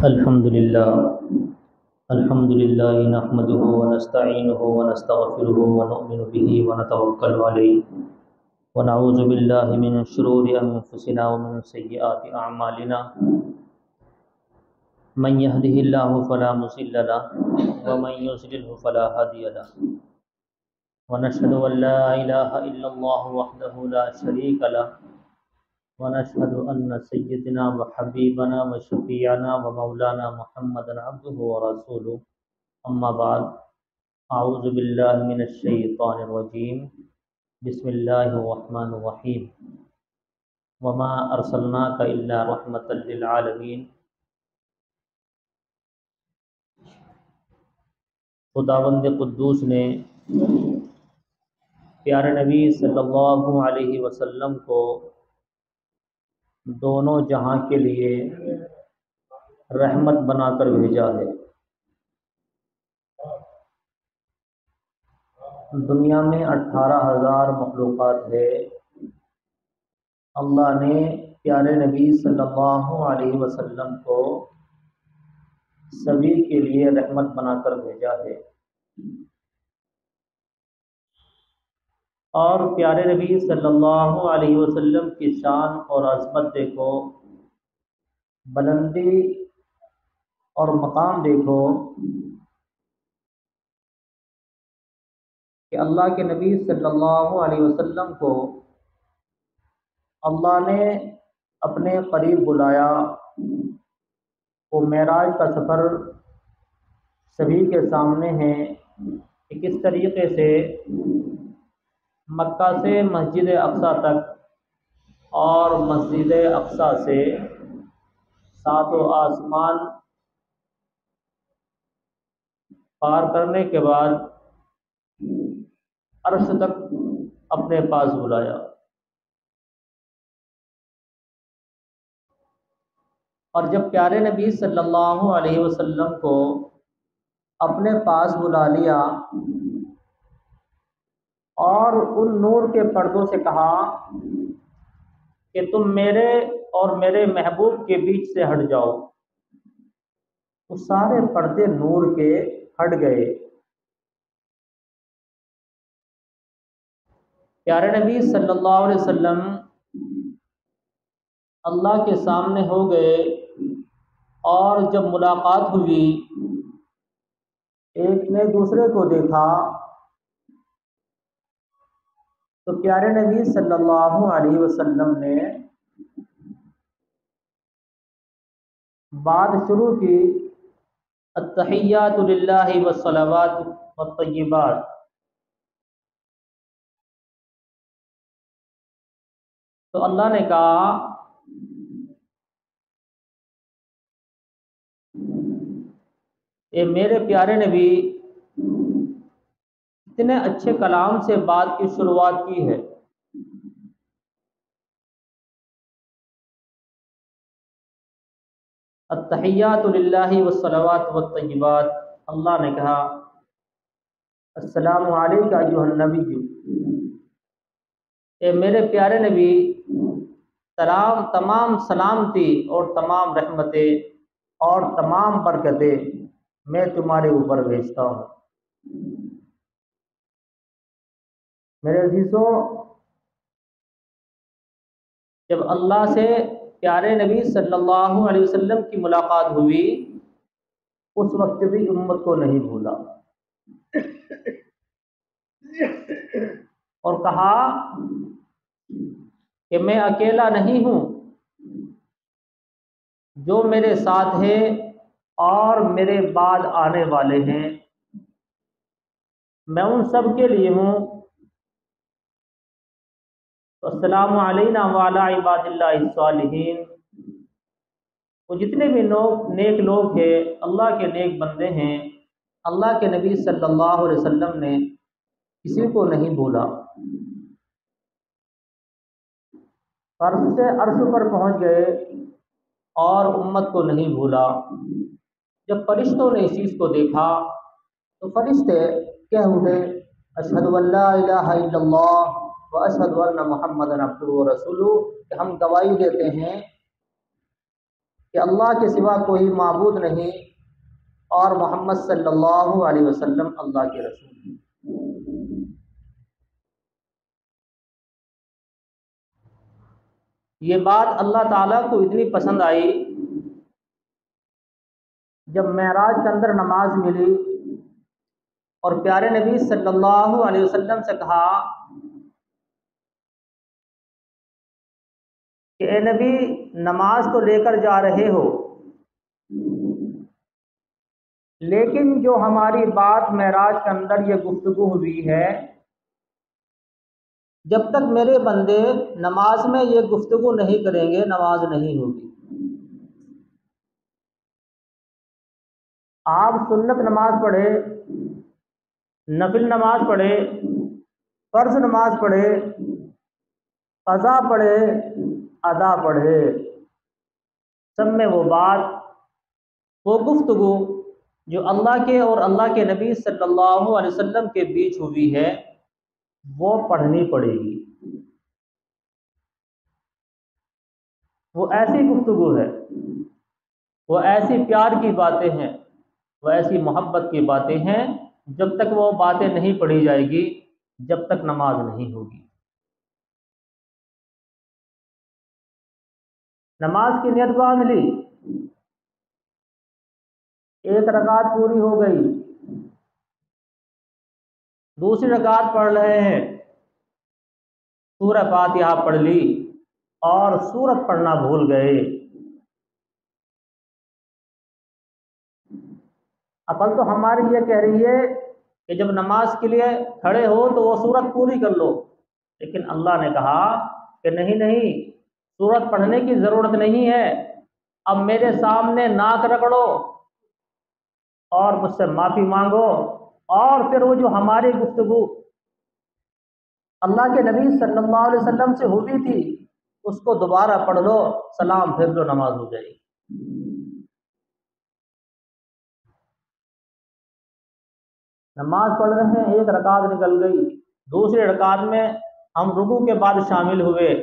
अल्हम्दुलिल्लाह अल्हम्दुलिल्लाह नहमदुहु व नस्तईनुहुु व नस्तगफिरुहु व नु'मिनु बिही व नतवक्कलु अलैहि व नऊज़ु बिल्लाहि मिन शुरूरि अनफुसिना व मिन सय्यिआति अअमालिना मन यहदिहिल्लाहु फला मुज़िल्ल लहु व मन युज़लिल्हु फला हादिय लहु व नशहदु अन ला इलाहा इल्लल्लाहु वहदहु ला शरीका लहु वनशहदु अन्न सय्यदना व हबीबना व शफीअना व मौलाना मुहम्मदन अब्दुहु व रसूलुहु अम्मा बाद अऊज़ु बिल्लाहि मिनश शैतानिर रजीम बिस्मिल्लाहिर रहमानिर रहीम वमा अरसलनाका इल्ला रहमतल लिल आलमीन। खुदावंद कुद्दूस ने प्यारे नबी सल्लल्लाहु अलैहि वसल्लम को दोनों जहां के लिए रहमत बनाकर भेजा है। दुनिया में 18,000 मखलूक़ात है। अल्लाह ने प्यारे नबी सल्लल्लाहु अलैहि वसल्लम को सभी के लिए रहमत बनाकर भेजा है। और प्यारे नबी सल्लल्लाहु अलैहि वसल्लम की शान और अज़मत देखो, बुलंदी और मकाम देखो कि अल्लाह के नबी सल्लल्लाहु अलैहि वसल्लम को अल्लाह ने अपने करीब बुलाया। वो मेराज का सफ़र सभी के सामने है कि किस तरीके से मक्का से मस्जिद अक़सा तक और मस्जिद अक़सा से सातों आसमान पार करने के बाद अर्श तक अपने पास बुलाया। और जब प्यारे नबी सल्लल्लाहु अलैहि वसल्लम को अपने पास बुला लिया और उन नूर के पर्दों से कहा कि तुम मेरे और मेरे महबूब के बीच से हट जाओ, तो सारे पर्दे नूर के हट गए। प्यारे नबी सल्लल्लाहु अलैहि वसल्लम अल्लाह के सामने हो गए और जब मुलाकात हुई, एक ने दूसरे को देखा, तो प्यारे नबी सल्लल्लाहु अलैहि वसल्लम ने बात शुरू की, अत्तहिय्यातु लिल्लाहि वस्सलावातु वत्तय्यिबात। तो अल्लाह ने कहा ये मेरे प्यारे नबी इतने अच्छे कलाम से बात की शुरुआत की है। अत्तहिय्यातु लिल्लाहि वस्सलावातु वत्तय्यिबात। अल्लाह ने कहा अस्सलामु अलैका अय्युहन नबिय्यु, ए मेरे प्यारे नबी सलाम, तमाम सलामती और तमाम रहमतें और तमाम बरकतें मैं तुम्हारे ऊपर भेजता हूँ। मेरे अजीज़ों, जब अल्लाह से प्यारे नबी सल्लल्लाहु अलैहि वसल्लम की मुलाकात हुई, उस वक्त भी उम्मत को नहीं भूला और कहा कि मैं अकेला नहीं हूँ, जो मेरे साथ है और मेरे बाद आने वाले हैं, मैं उन सब के लिए हूँ। अस्सलामु अलैना व अला इबादिल्लाहिस सालिहीन। वो जितने भी नेक लोग हैं, अल्लाह के नेक बंदे हैं, अल्लाह के नबी सल्लल्लाहु अलैहि वसल्लम ने किसी को नहीं भूला। अर्श से अर्श पर पहुँच गए और उम्मत को नहीं भूला। जब फरिश्तों ने इस चीज़ को देखा तो फरिश्ते कह उठे, अशहदु अल्ला इलाहा इल्लल्लाह व अशहदु अन्ना मुहम्मदन अब्दुहु व रसूलुहु, कि हम गवाही देते हैं कि अल्लाह के सिवा कोई माबूद नहीं और मोहम्मद सल्लल्लाहु अलैहि वसल्लम अल्लाह के रसूल हैं। ये बात अल्लाह ताला को इतनी पसंद आई, जब मेराज के अंदर नमाज मिली और प्यारे नबी सल्लल्लाहु अलैहि वसल्लम से कहा कि ए नबी, नमाज तो लेकर जा रहे हो, लेकिन जो हमारी बात मेराज के अंदर ये गुफ्तगू हुई है, जब तक मेरे बंदे नमाज में ये गुफ्तगू नहीं करेंगे नमाज नहीं होगी। आप सुन्नत नमाज पढ़े, नफिल नमाज पढ़े, फर्ज नमाज पढ़े, क़ज़ा पढ़े, अदा पढ़े, सब में वो बात, वो गुफ्तगू जो अल्लाह के और अल्लाह के नबी सल्लल्लाहु अलैहि वसल्लम के बीच हुई है, वो पढ़नी पड़ेगी। वो ऐसी गुफ्तगू है, वो ऐसी प्यार की बातें हैं, वो ऐसी मोहब्बत की बातें हैं, जब तक वो बातें नहीं पढ़ी जाएगी, जब तक नमाज नहीं होगी। नमाज की नियत बांध ली, एक रकात पूरी हो गई, दूसरी रकात पढ़ रहे हैं, सूरह फातिहा पढ़ ली और सूरत पढ़ना भूल गए। अकल तो हमारी ये कह रही है कि जब नमाज के लिए खड़े हो तो वो सूरत पूरी कर लो, लेकिन अल्लाह ने कहा कि नहीं नहीं, सूरत पढ़ने की ज़रूरत नहीं है, अब मेरे सामने नाक रगड़ो और मुझसे माफ़ी मांगो, और फिर वो जो हमारी गुफ्तगू अल्लाह के नबी सल्लल्लाहु अलैहि वसल्लम से हुई थी उसको दोबारा पढ़ लो, सलाम फिर लो, नमाज हो जाएगी। नमाज पढ़ रहे हैं, एक रकात निकल गई, दूसरे रकात में हम रुकू के बाद शामिल हुए,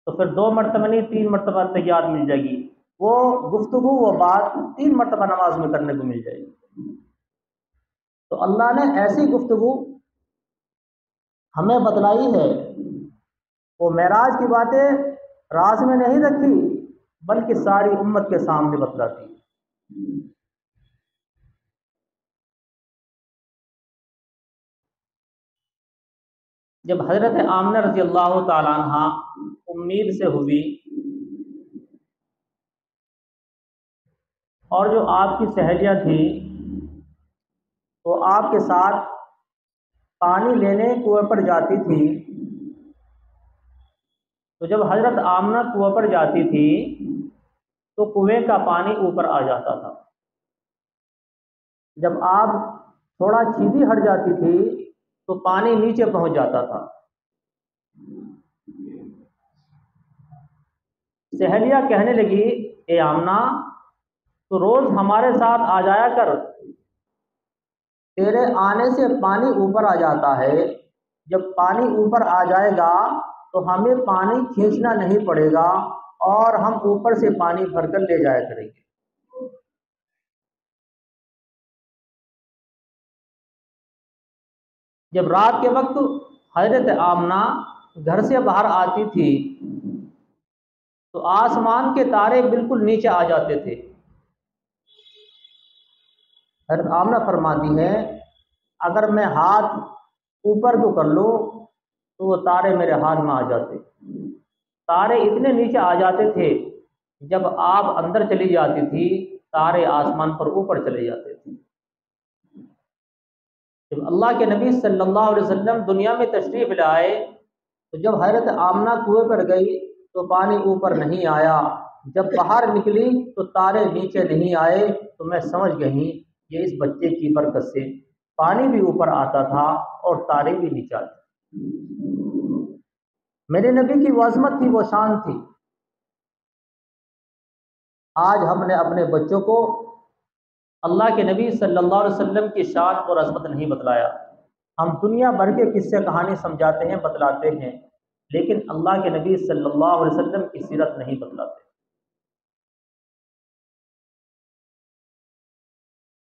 तो फिर 2 मरतबा नहीं 3 मरतबा तैयार मिल जाएगी, वो गुफ्तगू वो बात 3 मरतबा नमाज में करने को मिल जाएगी। तो अल्लाह ने ऐसी गुफ्तगू हमें बतलाई है, वो मेराज की बातें राज में नहीं रखी, बल्कि सारी उम्मत के सामने बतलाती। जब हज़रत आमना रज़ी अल्लाह ताला अन्हा उम्मीद से हुई और जो आपकी सहेलियाँ थी वो आपके साथ पानी लेने कुएं पर जाती थी, तो जब हज़रत आमना कुएं पर जाती थी तो कुएं का पानी ऊपर आ जाता था, जब आप थोड़ा सीधी हट जाती थी तो पानी नीचे पहुंच जाता था। सहेलिया कहने लगी, ए आमना, तो रोज हमारे साथ आ जाया कर, तेरे आने से पानी ऊपर आ जाता है, जब पानी ऊपर आ जाएगा तो हमें पानी खींचना नहीं पड़ेगा और हम ऊपर से पानी भरकर ले जाया करेंगे। जब रात के वक्त हजरत आमना घर से बाहर आती थी तो आसमान के तारे बिल्कुल नीचे आ जाते थे। हजरत आमना फरमाती है, अगर मैं हाथ ऊपर को कर लूँ तो वो तारे मेरे हाथ में आ जाते। तारे इतने नीचे आ जाते थे, जब आप अंदर चली जाती थी तारे आसमान पर ऊपर चले जाते थे। जब अल्लाह के नबी सल्लल्लाहु अलैहि वसल्लम दुनिया में तशरीफ लाए तो जब हजरत आमना कुएं पर गई तो पानी ऊपर नहीं आया, जब बाहर निकली तो तारे नीचे नहीं आए, तो मैं समझ गई ये इस बच्चे की बरकत से पानी भी ऊपर आता था और तारे भी नीचे आते। मेरे नबी की वो अज़मत थी, वो शान थी। आज हमने अपने बच्चों को अल्लाह के नबी सल्लल्लाहु अलैहि वसल्लम की शान और अज़मत नहीं बतलाया। हम दुनिया भर के किस्से कहानी समझाते हैं, बतलाते हैं, लेकिन अल्लाह के नबी सल्लल्लाहु अलैहि वसल्लम की सीरत नहीं बतलाते।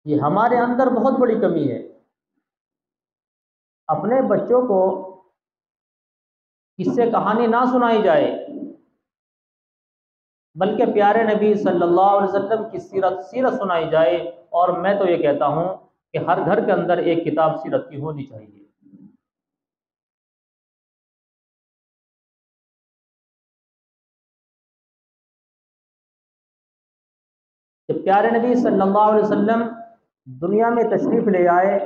ये हमारे अंदर बहुत बड़ी कमी है। अपने बच्चों को किस्से कहानी ना सुनाई जाए, बल्कि प्यारे नबी सल्लल्लाहु अलैहि वसल्लम की सीरत सीरत सुनाई जाए। और मैं तो ये कहता हूँ कि हर घर के अंदर एक किताब सीरत की होनी चाहिए। कि प्यारे नबी सल्लल्लाहु अलैहि वसल्लम दुनिया में तशरीफ़ ले आए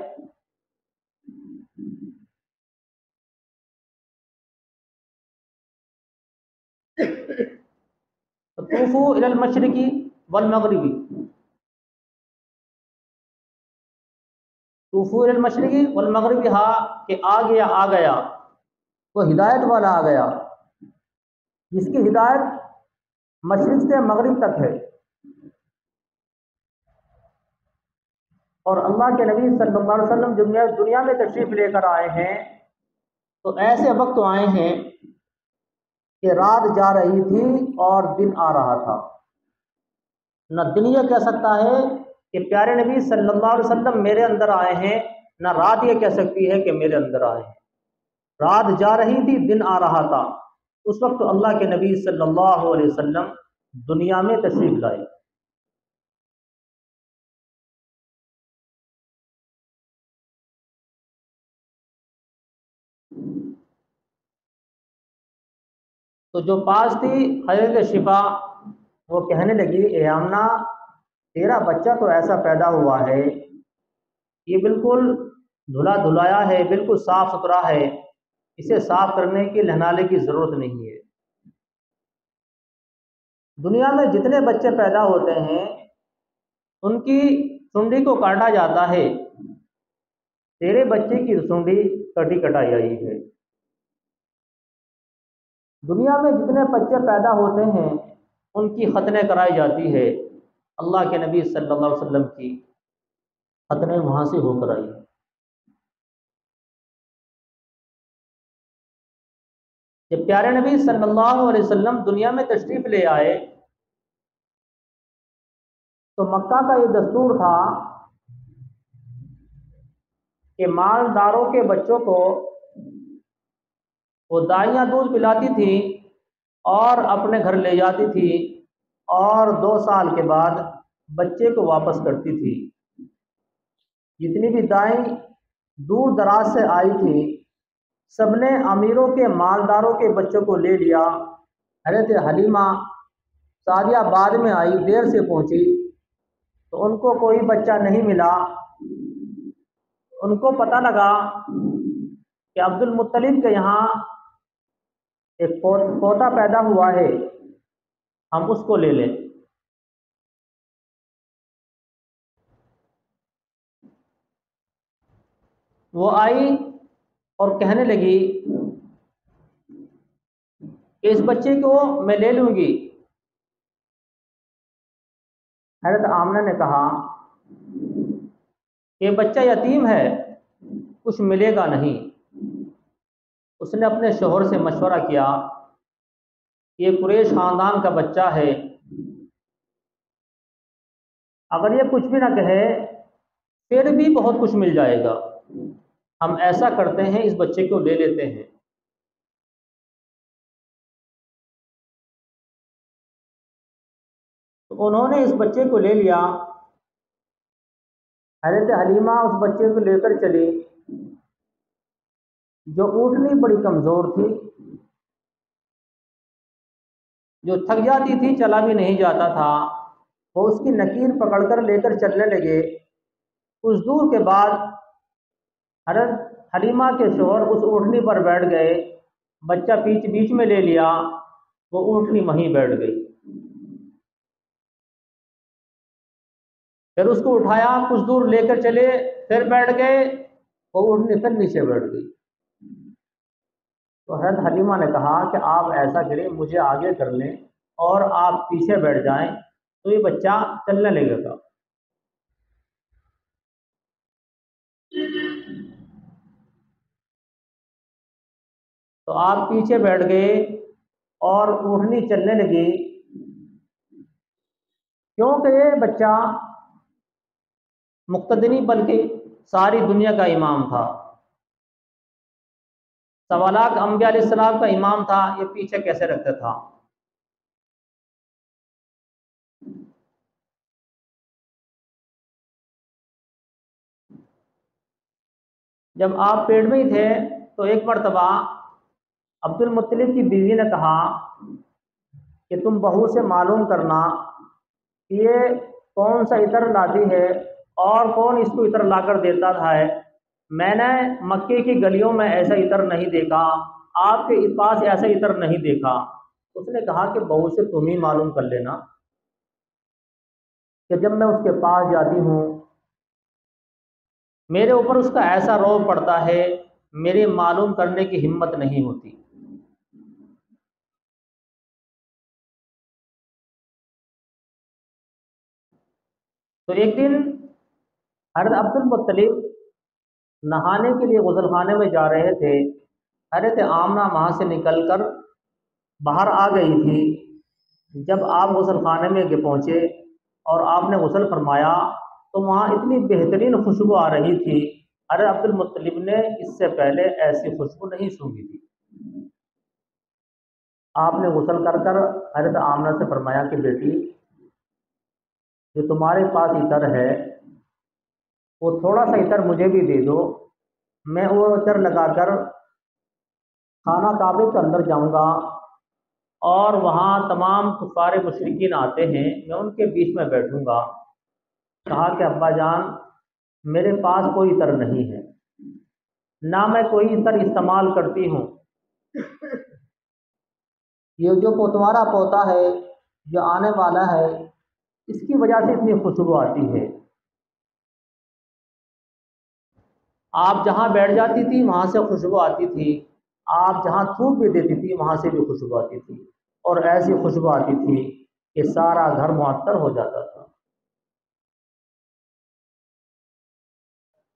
तो तूफू इलल मशरिकी वल मगरिबी, तूफू इलल मशरिकी वल मगरिबी, हाँ कि आ गया आ गया, वो हिदायत वाला आ गया जिसकी हिदायत मशरिक से मगरिब तक है। और अल्लाह के नबी सल्लल्लाहु अलैहि वसल्लम दुनिया में तशरीफ़ लेकर आए हैं तो ऐसे वक्त आए हैं कि रात जा रही थी और दिन आ रहा था। न दिन ये कह सकता है कि प्यारे नबी सल्लल्लाहु अलैहि वसल्लम मेरे अंदर आए हैं, न रात ये कह सकती है कि मेरे अंदर आए हैं। रात जा रही थी, दिन आ रहा था। उस वक्त तो अल्लाह के नबी सल्लल्लाहु अलैहि वसल्लम दुनिया में तशरीफ लाए। तो जो पास थी हजरत शिफा, वो कहने लगी, ए आमना, तेरा बच्चा तो ऐसा पैदा हुआ है, ये बिल्कुल धुला धुलाया है, बिल्कुल साफ सुथरा है, इसे साफ करने की नहलाने की ज़रूरत नहीं है। दुनिया में जितने बच्चे पैदा होते हैं उनकी सुंडी को काटा जाता है, तेरे बच्चे की सुंडी कटी कटाई आई है। दुनिया में जितने बच्चे पैदा होते हैं उनकी खतने कराई जाती है। अल्लाह के नबी सल्लल्लाहु अलैहि वसल्लम की खतने वहाँ से होकर आई। जब प्यारे नबी सल्लल्लाहु अलैहि वसल्लम दुनिया में तशरीफ़ ले आए तो मक्का का ये दस्तूर था कि मालदारों के बच्चों को वो दाइयाँ दूध पिलाती थी और अपने घर ले जाती थी और 2 साल के बाद बच्चे को वापस करती थी। जितनी भी दाएं दूर दराज से आई थी, सबने अमीरों के मालदारों के बच्चों को ले लिया। हज़रत हलीमा सादिया बाद में आई, देर से पहुंची, तो उनको कोई बच्चा नहीं मिला। उनको पता लगा कि अब्दुल मुत्तलिब के यहाँ एक पोता पैदा हुआ है, हम उसको ले लें। वो आई और कहने लगी कि इस बच्चे को मैं ले लूँगी। हज़रत आमना ने कहा कि बच्चा यतीम है, कुछ मिलेगा नहीं। उसने अपने शोहर से मशवरा किया, ये कुरैश ख़ानदान का बच्चा है, अगर ये कुछ भी ना कहे फिर भी बहुत कुछ मिल जाएगा, हम ऐसा करते हैं इस बच्चे को ले लेते हैं। तो उन्होंने इस बच्चे को ले लिया। हज़रत हलीमा उस बच्चे को लेकर चली। जो ऊँटनी बड़ी कमज़ोर थी, जो थक जाती थी, चला भी नहीं जाता था, वो उसकी नकीर पकड़कर लेकर चलने लगे। कुछ दूर के बाद हज़रत हलीमा के शोहर उस ऊँटनी पर बैठ गए, बच्चा बीच बीच में ले लिया, वो ऊँटनी वहीं बैठ गई। फिर उसको उठाया, कुछ दूर लेकर चले, फिर बैठ गए, वो ऊँटनी फिर नीचे बैठ गई। तो हज़रत हलीमा ने कहा कि आप ऐसा करें, मुझे आगे कर लें और आप पीछे बैठ जाएं, तो ये बच्चा चलने लगेगा। तो तो आप पीछे बैठ गए और ऊँटनी चलने लगी, क्योंकि ये बच्चा मुक्तदी नहीं बल्कि सारी दुनिया का इमाम था, सवा लाख अम्बिया अलैहिस्सलाम का इमाम था, ये पीछे कैसे रखता था। जब आप पेट में ही थे तो एक मरतबा अब्दुल मुत्तलिब की बीवी ने कहा कि तुम बहू से मालूम करना कि ये कौन सा इतर लाती है और कौन इसको इतर लाकर देता था है। मैंने मक्के की गलियों में ऐसा इतर नहीं देखा, आपके इस पास ऐसा इतर नहीं देखा। उसने कहा कि बहू से तुम ही मालूम कर लेना कि जब मैं उसके पास जाती हूँ मेरे ऊपर उसका ऐसा रौब पड़ता है, मेरे मालूम करने की हिम्मत नहीं होती। तो एक दिन हज़रत अब्दुल मुत्तलिब नहाने के लिए गुसल खाने में जा रहे थे। हज़रत आमना वहाँ से निकलकर बाहर आ गई थी। जब आप गुसल खाने में पहुँचे और आपने गुसल फरमाया तो वहाँ इतनी बेहतरीन खुशबू आ रही थी, हज़रत अब्दुल मुत्तलिब ने इससे पहले ऐसी खुशबू नहीं सूंघी थी। आपने गुसल कर कर हज़रत आमना से फरमाया कि बेटी, जो तुम्हारे पास इतर है वो थोड़ा सा इतर मुझे भी दे दो, मैं वो इतर लगाकर खाना काबे के अंदर जाऊंगा और वहाँ तमाम कुफारे मुशरिकीन आते हैं, मैं उनके बीच में बैठूंगा। कहा कि अब्बा जान, मेरे पास कोई इतर नहीं है, ना मैं कोई इतर इस्तेमाल करती हूँ। ये जो पोतवारा पोता है जो आने वाला है, इसकी वजह से इतनी खुशबू आती है। आप जहाँ बैठ जाती थी वहाँ से खुशबू आती थी, आप जहाँ थूक भी देती थी वहाँ से भी खुशबू आती थी, और ऐसी खुशबू आती थी कि सारा घर मुअत्तर हो जाता था।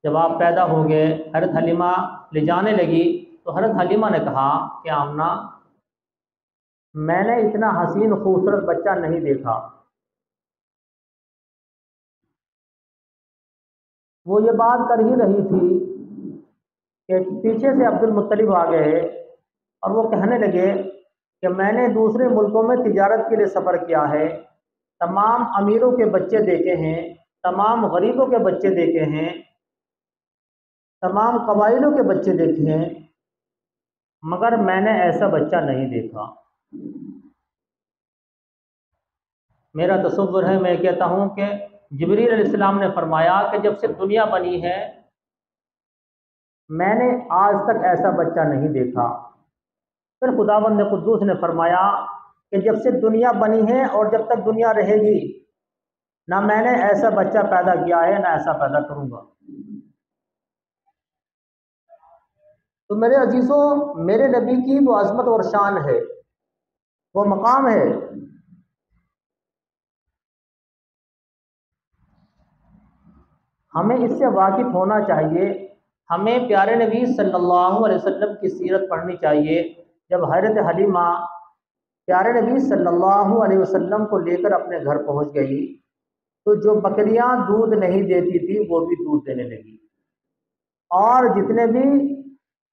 जब आप पैदा हो गए, हज़रत हलीमा ले जाने लगी तो हज़रत हलीमा ने कहा कि आमना, मैंने इतना हसीन खूबसूरत बच्चा नहीं देखा। वो ये बात कर ही रही थी कि पीछे से अब्दुल मुत्तलिब आ गए और वो कहने लगे कि मैंने दूसरे मुल्कों में तिजारत के लिए सफ़र किया है, तमाम अमीरों के बच्चे देखे हैं, तमाम गरीबों के बच्चे देखे हैं, तमाम कबाइलों के बच्चे देखे हैं, मगर मैंने ऐसा बच्चा नहीं देखा। मेरा तसव्वुर है, मैं कहता हूँ कि जिब्रील अलैहिस्सलाम ने फरमाया कि जब से दुनिया बनी है मैंने आज तक ऐसा बच्चा नहीं देखा। फिर खुदावंद कुद्दूस ने फरमाया कि जब से दुनिया बनी है और जब तक दुनिया रहेगी, ना मैंने ऐसा बच्चा पैदा किया है ना ऐसा पैदा करूँगा। तो मेरे अजीज़ों, मेरे नबी की वो अज़मत और शान है, वो मकाम है। हमें इससे वाकिफ़ होना चाहिए। हमें प्यारे नबी सल्लल्लाहु अलैहि वसल्लम की सीरत पढ़नी चाहिए। जब हज़रत हलीमा प्यारे नबी सल्लल्लाहु अलैहि वसल्लम को लेकर अपने घर पहुंच गई तो जो बकरियां दूध नहीं देती थी वो भी दूध देने लगी, और जितने भी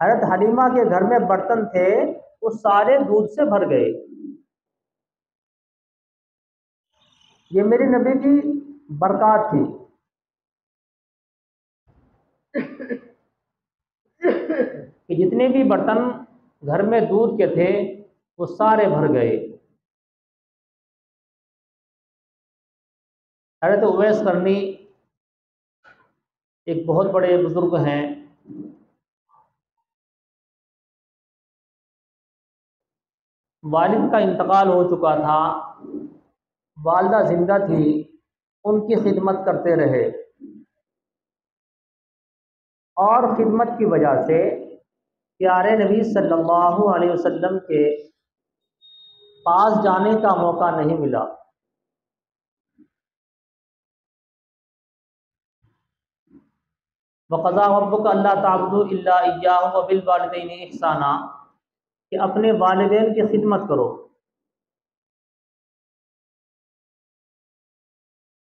हज़रत हलीमा के घर में बर्तन थे वो सारे दूध से भर गए। ये मेरे नबी की बरक़ात थी कि जितने भी बर्तन घर में दूध के थे वो सारे भर गए। हज़रत उवैस करनी एक बहुत बड़े बुज़ुर्ग हैं, वालिद का इंतकाल हो चुका था, वालदा ज़िंदा थी, उनकी खिदमत करते रहे और खिदमत की वजह से प्यारे नबी सल्लल्लाहु अलैहि वसल्लम के पास जाने का मौका नहीं मिला। वक़ज़ा रब्बुका अल्ला ताबुदू इल्ला इय्याहु व बिल वालिदैनि इहसाना, कि अपने वालिदैन की खिदमत करो।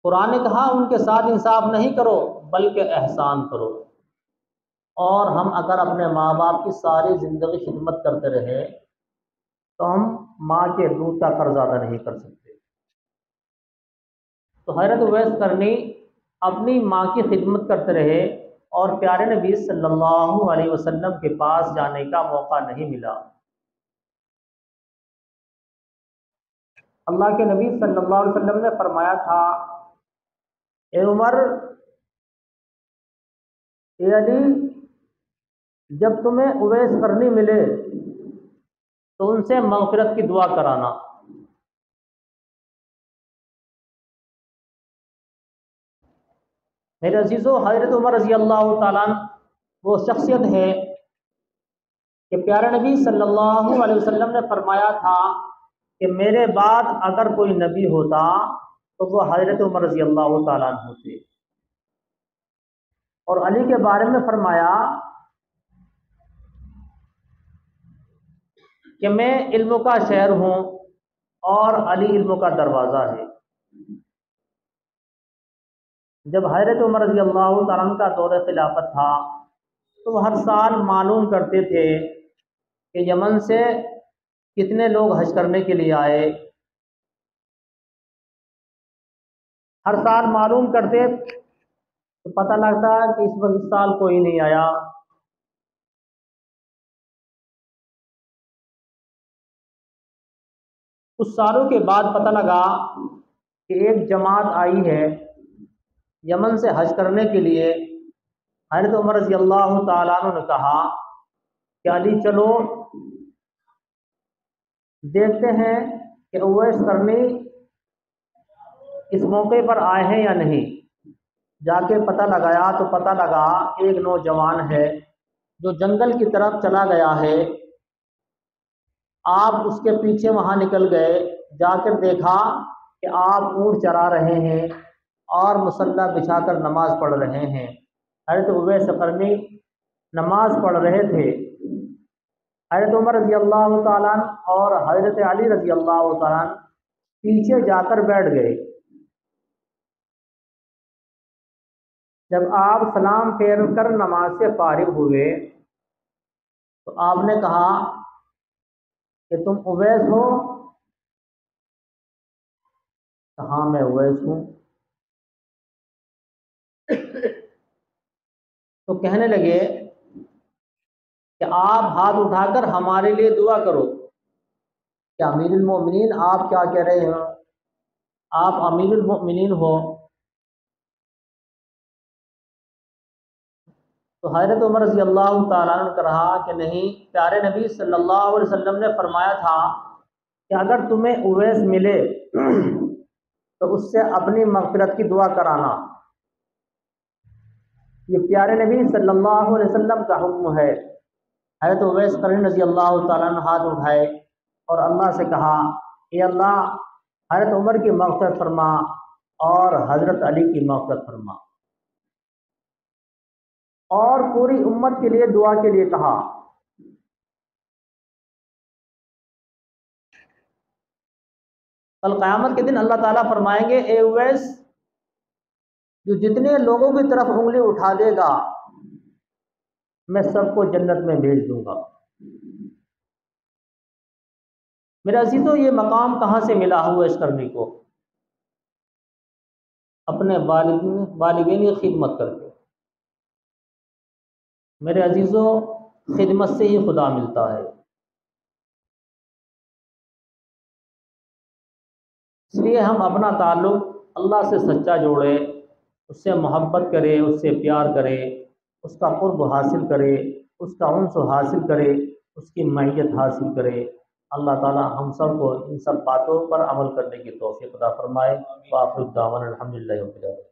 कुरान ने कहा उनके साथ इंसाफ नहीं करो बल्कि एहसान करो। और हम अगर अपने माँ बाप की सारी ज़िंदगी खिदमत करते रहे तो हम माँ के दूध का कर्ज अदा नहीं कर सकते। तो हज़रत उवैस करनी अपनी माँ की खिदमत करते रहे और प्यारे नबी सल्लल्लाहु अलैहि वसल्लम के पास जाने का मौका नहीं मिला। अल्लाह के नबी सल्लल्लाहु अलैहि वसल्लम ने फरमाया था, ए उमर, ए अली, जब तुम्हें उवैस करनी मिले तो उनसे मग़फ़िरत की दुआ कराना। मेरे अजीज़ों, हज़रत उमर रज़ी अल्लाह ताला अन्हु वो शख्सियत है कि प्यारे नबी सल्लल्लाहु अलैहि वसल्लम ने फरमाया था कि मेरे बाद अगर कोई नबी होता तो वो हज़रत उमर रज़ी अल्लाह ताला अन्हु थे। और अली के बारे में फरमाया कि मैं इल्म का शहर हूँ और अली इल्म का दरवाज़ा है। जब हज़रत उमर रज़ी अल्लाह तआला अन्हु का दौर खिलाफत था तो वो हर साल मालूम करते थे कि यमन से कितने लोग हज करने के लिए आए। हर साल मालूम करते तो पता लगता कि इस साल कोई नहीं आया। कुछ सालों के बाद पता लगा कि एक जमात आई है यमन से हज करने के लिए। हज़रत उमर रज़ी अल्लाह तआला अन्हु ने कहा कि अली चलो देखते हैं कि उवैस करनी इस मौके पर आए हैं या नहीं। जाके पता लगाया तो पता लगा एक नौजवान है जो जंगल की तरफ चला गया है। आप उसके पीछे वहाँ निकल गए, जाकर देखा कि आप ऊँट चरा रहे हैं और मुसल्ला बिछाकर नमाज पढ़ रहे हैं। हज़रत उवैस करनी नमाज पढ़ रहे थे। हज़रत उमर रज़ी अल्लाह तआला अन्हु और हज़रत अली रज़ी अल्लाह तआला अन्हु पीछे जाकर बैठ गए। जब आप सलाम फेर कर नमाज से फारिग हुए तो आपने कहा कि तुम उवैस हो? हाँ, मैं उवैस हूँ। तो कहने लगे कि आप हाथ उठाकर हमारे लिए दुआ करो। क्या अमीरुल मोमिनीन, आप क्या कह रहे हो? आप अमीरुल मोमिनीन हो। तो हज़रत उमर रज़ी अल्लाह तआला अन्हु ने कहा कि नहीं, प्यारे नबी सल्लल्लाहु अलैहि वसल्लम ने फरमाया था कि अगर तुम्हें उवैस मिले तो उससे अपनी मग़फ़िरत की दुआ कराना। ये प्यारे नबी सल्लल्लाहु अलैहि वसल्लम का हुक्म है। हज़रत उवैस करनी रज़ी अल्लाह तआला अन्हु हाथ उठाए और अल्लाह से कहा, ये अल्लाह, हज़रत उमर की मग़फ़िरत फरमा और हज़रत अली की मग़फ़िरत फरमा। और पूरी उम्मत के लिए दुआ के लिए कहा। कल क़यामत के दिन अल्लाह ताला फरमाएंगे, ए उवैस, जो जितने लोगों की तरफ उंगली उठा देगा मैं सबको जन्नत में भेज दूंगा। मेरे अजीज़ों, ये मकाम कहाँ से मिला उवैस करनी को? अपने वालिदैन की खिदमत करके। मेरे अजीज़ों, खिदमत से ही खुदा मिलता है। इसलिए हम अपना ताल्लुक़ अल्लाह से सच्चा जोड़ें, उससे मोहब्बत करें, उससे प्यार करें, उसका क़ुर्ब हासिल करें, उसका उन्स हासिल करें, उसकी मैयत हासिल करें। अल्लाह ताला हम सब को इन सब बातों पर अमल करने की तौफ़ीक़ अता फ़रमाए। व आख़िर दावाना अल्हम्दुलिल्लाहि रब्बिल आलमीन।